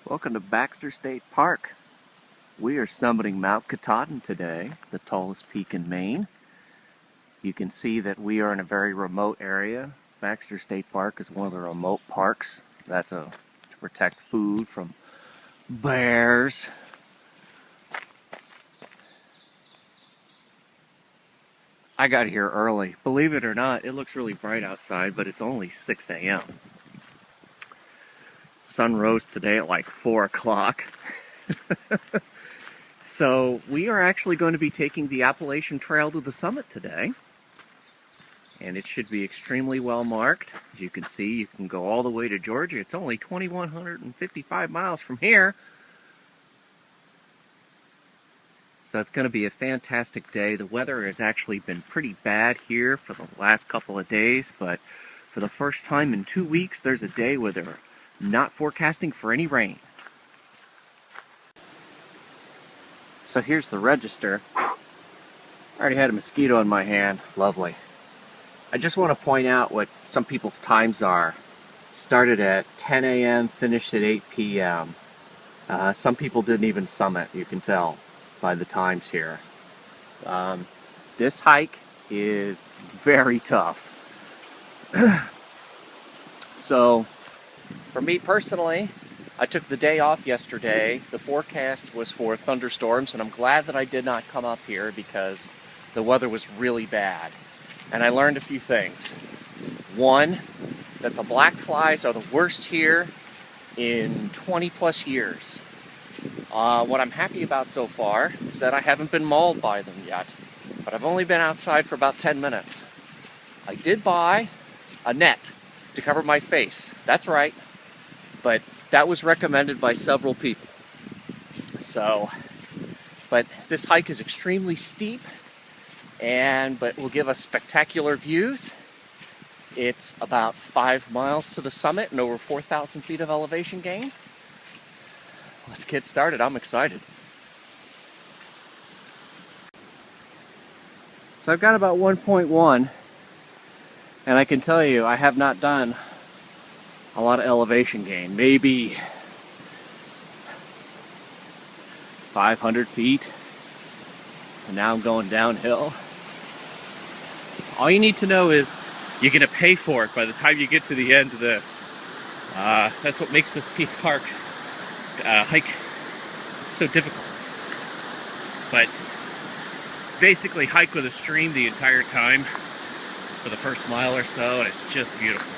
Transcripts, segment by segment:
Welcome to Baxter State Park. We are summiting Mount Katahdin today, the tallest peak in Maine. You can see that we are in a very remote area. Baxter State Park is one of the remote parks. That's to protect food from bears. I got here early. Believe it or not, it looks really bright outside, but it's only 6 a.m. Sun rose today at like 4 o'clock. So we are actually going to be taking the Appalachian Trail to the summit today. And it should be extremely well marked. As you can see, you can go all the way to Georgia. It's only 2,155 miles from here. So it's going to be a fantastic day. The weather has actually been pretty bad here for the last couple of days, but for the first time in 2 weeks, there's a day where they're not forecasting for any rain. So here's the register. I already had a mosquito in my hand. Lovely. I just want to point out what some people's times are. Started at 10 a.m., finished at 8 p.m. Some people didn't even summit, you can tell by the times here. This hike is very tough. So, for me personally, I took the day off yesterday. The forecast was for thunderstorms, and I'm glad that I did not come up here because the weather was really bad. And I learned a few things. One, that the black flies are the worst here in 20 plus years. What I'm happy about so far is that I haven't been mauled by them yet, but I've only been outside for about 10 minutes. I did buy a net to cover my face. That's right. But that was recommended by several people. So, but this hike is extremely steep, but will give us spectacular views. It's about 5 miles to the summit and over 4,000 feet of elevation gain. Let's get started. I'm excited. So I've got about 1.1, and I can tell you I have not done a lot of elevation gain, maybe 500 feet, and now I'm going downhill. All you need to know is you're going to pay for it by the time you get to the end of this. That's what makes this peak park hike so difficult. But basically hike with a stream the entire time for the first mile or so, and it's just beautiful.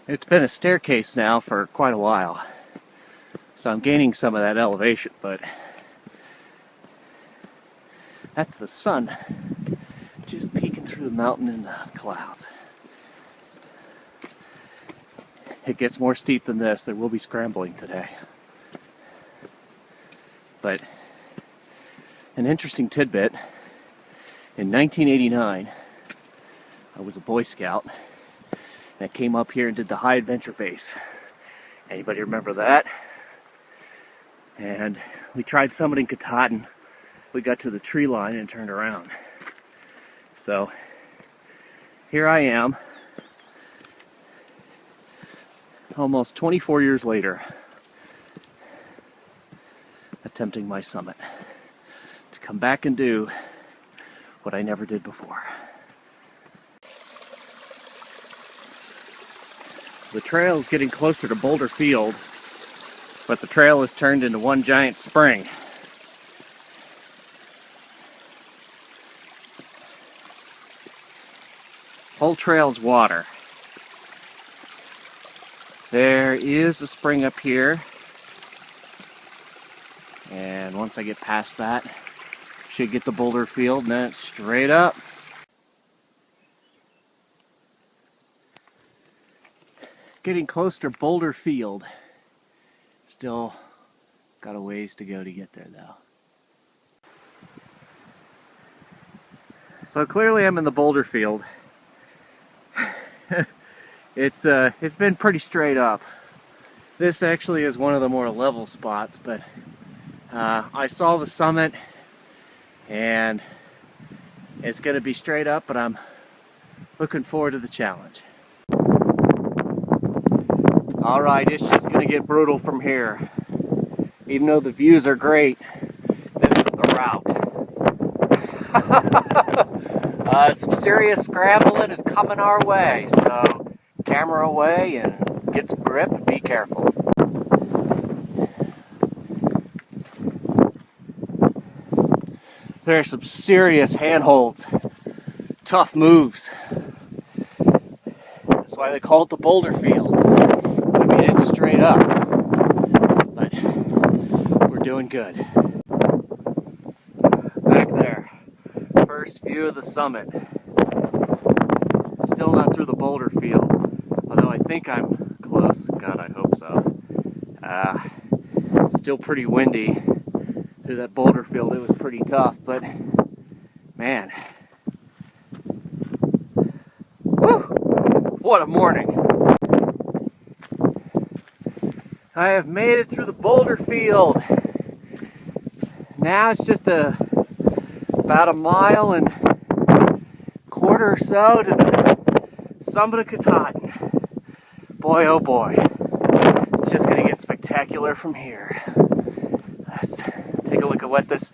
It's been a staircase now for quite a while, so I'm gaining some of that elevation, but that's the sun just peeking through the mountain and the clouds. It gets more steep than this. There will be scrambling today. But an interesting tidbit, in 1989, I was a Boy Scout that came up here and did the High Adventure Base. Anybody remember that? And we tried summiting Katahdin. We got to the tree line and turned around. So here I am, almost 24 years later, attempting my summit to come back and do what I never did before. The trail is getting closer to Boulder Field, but the trail has turned into one giant spring. Whole trail's water. There is a spring up here, and once I get past that, should get to Boulder Field, and then it's straight up. Getting close to Boulder Field. Still got a ways to go to get there though. So clearly I'm in the Boulder Field. It's been pretty straight up. This actually is one of the more level spots, but I saw the summit and it's going to be straight up, but I'm looking forward to the challenge. Alright, it's just going to get brutal from here. Even though the views are great, this is the route. Some serious scrambling is coming our way, so camera away and get some grip and be careful. There are some serious handholds, tough moves. That's why they call it the Boulder Field. I mean, it's straight up, but we're doing good. Back there, first view of the summit. Still not through the Boulder Field, although I think I'm close. God, I hope so. Still pretty windy through that Boulder Field. It was pretty tough, but man, whew, what a morning. I have made it through the Boulder Field. Now it's just about a mile and a quarter or so to the summit of Katahdin. Boy, oh boy, it's just going to get spectacular from here. Let's take a look at what this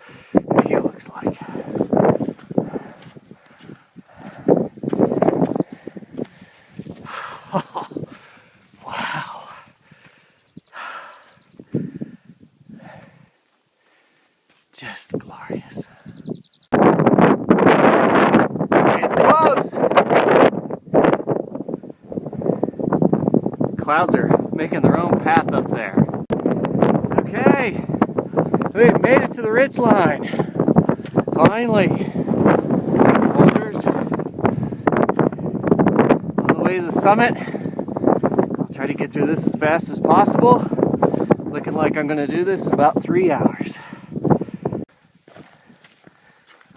view looks like. Oh, wow. Just glorious. Getting close. Clouds are making their own path up there. Okay, we've made it to the ridge line. Finally, boulders on the way to the summit. I'll try to get through this as fast as possible. Looking like I'm going to do this in about 3 hours.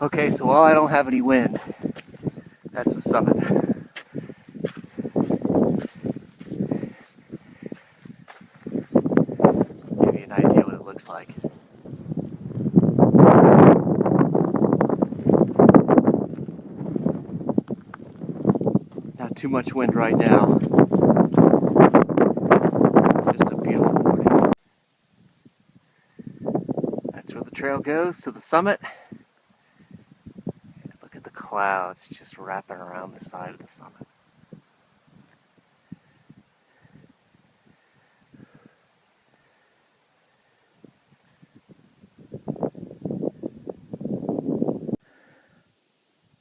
Okay, so while I don't have any wind, that's the summit. Give you an idea what it looks like. Not too much wind right now. Just a beautiful morning. That's where the trail goes, to the summit. Look at the clouds just wrapping around the side of the summit.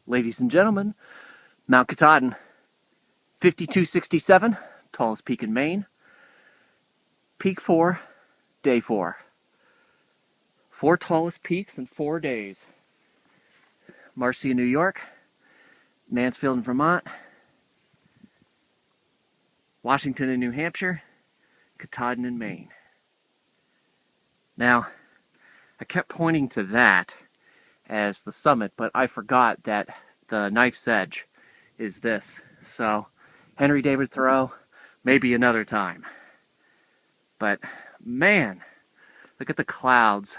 Ladies and gentlemen, Mount Katahdin, 5267, tallest peak in Maine. Peak 4, day 4. 4 tallest peaks in 4 days. Marcia, New York, Mansfield in Vermont, Washington in New Hampshire, Katahdin in Maine. Now, I kept pointing to that as the summit, but I forgot that the knife's edge is this. So, Henry David Thoreau, maybe another time. But, man, look at the clouds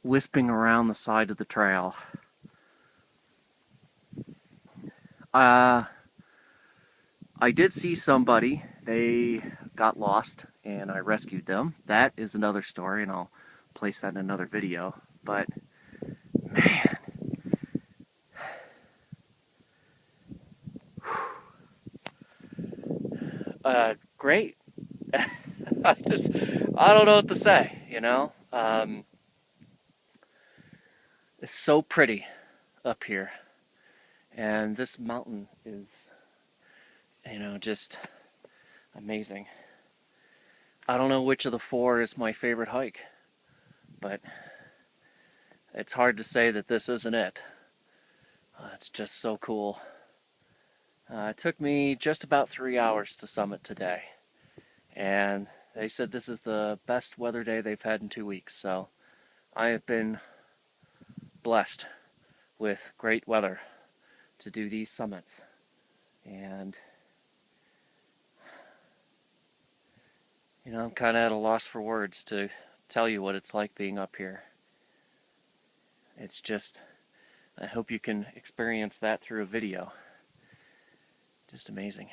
wisping around the side of the trail. I did see somebody. They got lost and I rescued them. That is another story, and I'll place that in another video. But Man. Great. I don't know what to say, you know? It's so pretty up here. And this mountain is, you know, just amazing. I don't know which of the four is my favorite hike, but it's hard to say that this isn't it. It's just so cool. It took me just about 3 hours to summit today. And they said this is the best weather day they've had in 2 weeks. So I have been blessed with great weather to do these summits. And, you know, I'm kind of at a loss for words to tell you what it's like being up here. It's just, I hope you can experience that through a video. Just amazing.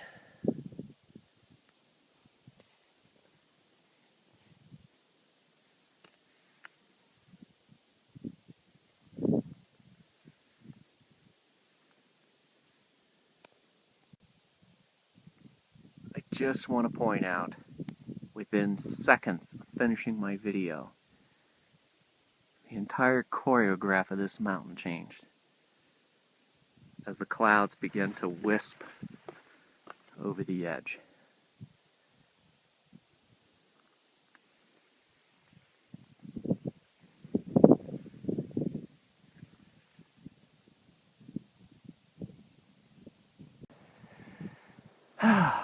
I just want to point out, within seconds of finishing my video, the entire choreograph of this mountain changed as the clouds began to wisp over the edge.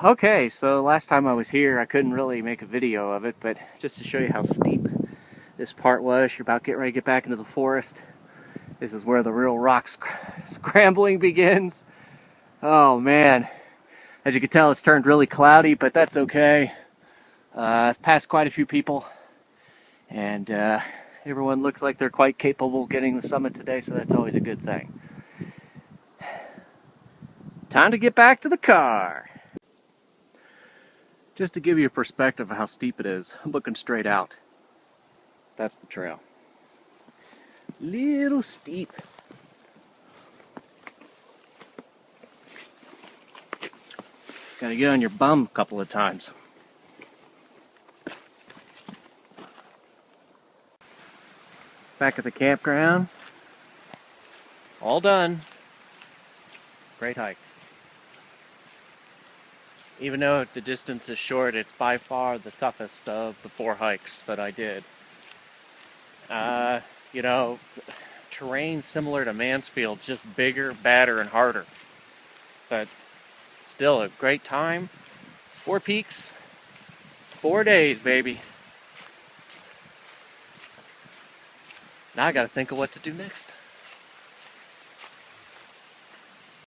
Okay, so last time I was here I couldn't really make a video of it, but just to show you how steep this part was, you're about getting ready to get back into the forest. This is where the real rock scrambling begins. Oh man, as you can tell it's turned really cloudy, but that's okay. I've passed quite a few people, and everyone looks like they're quite capable of getting the summit today, so that's always a good thing. Time to get back to the car. Just to give you a perspective of how steep it is, I'm looking straight out. That's the trail. Little steep. Gotta get on your bum a couple of times. Back at the campground. All done. Great hike. Even though the distance is short, it's by far the toughest of the 4 hikes that I did. You know, terrain similar to Mansfield, just bigger, badder, and harder. But still a great time. 4 peaks, 4 days, baby. Now I gotta think of what to do next.